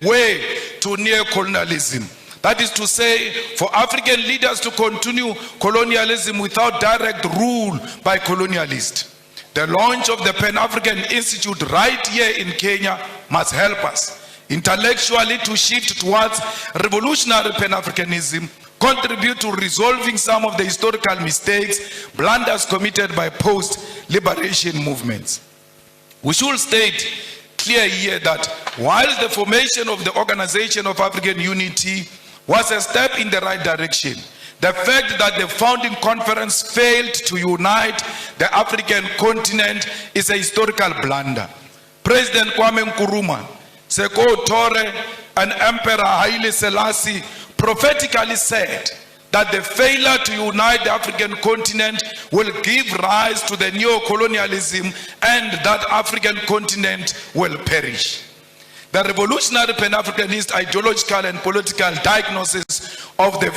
way to neo-colonialism. That is to say, for African leaders to continue colonialism without direct rule by colonialists. The launch of the Pan-African Institute right here in Kenya must help us intellectually to shift towards revolutionary Pan-Africanism, contribute to resolving some of the historical mistakes, blunders committed by post-liberation movements. We should state clear here that while the formation of the Organization of African Unity was a step in the right direction, the fact that the founding conference failed to unite the African continent is a historical blunder. President Kwame Nkrumah, Seko Tore, and Emperor Haile Selassie prophetically said that the failure to unite the African continent will give rise to the neo-colonialism and that African continent will perish. The revolutionary Pan-Africanist ideological and political diagnosis of the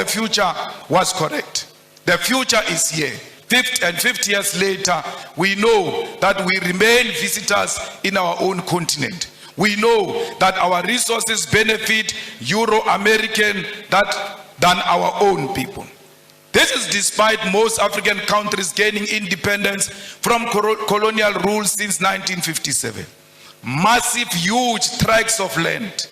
future was correct. The future is here. 50 years later, we know that we remain visitors in our own continent. We know that our resources benefit Euro-American than our own people. This is despite most African countries gaining independence from colonial rule since 1957. Massive, huge tracts of land,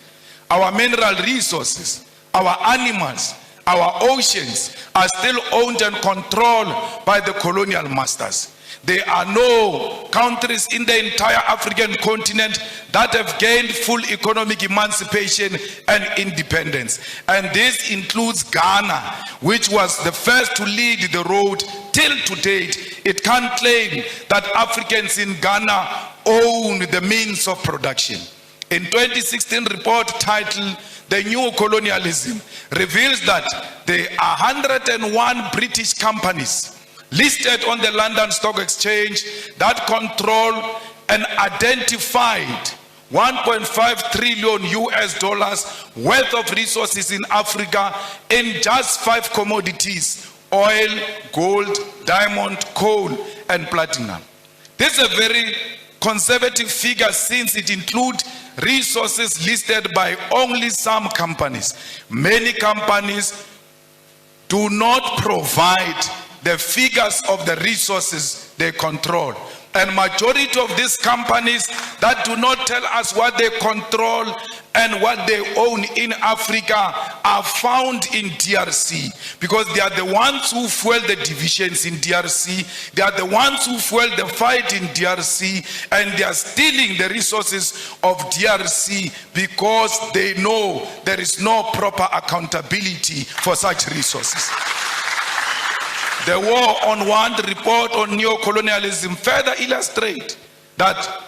our mineral resources, our animals, our oceans are still owned and controlled by the colonial masters. There are no countries in the entire African continent that have gained full economic emancipation and independence. And this includes Ghana, which was the first to lead the road. Till to date, it can't claim that Africans in Ghana own the means of production. In 2016 report titled The New Colonialism reveals that there are 101 British companies listed on the London Stock Exchange that control an identified $1.5 trillion worth of resources in Africa in just 5 commodities: oil, gold, diamond, coal, and platinum. This is a very conservative figure since it includes resources listed by only some companies. Many companies do not provide the figures of the resources they control. And majority of these companies that do not tell us what they control and what they own in Africa are found in DRC, because they are the ones who fuel the divisions in DRC. They are the ones who fuel the fight in DRC, and they are stealing the resources of DRC because they know there is no proper accountability for such resources. The War on Want report on neo-colonialism further illustrates that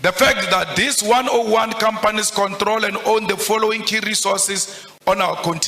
the fact that these 101 companies control and own the following key resources on our continent.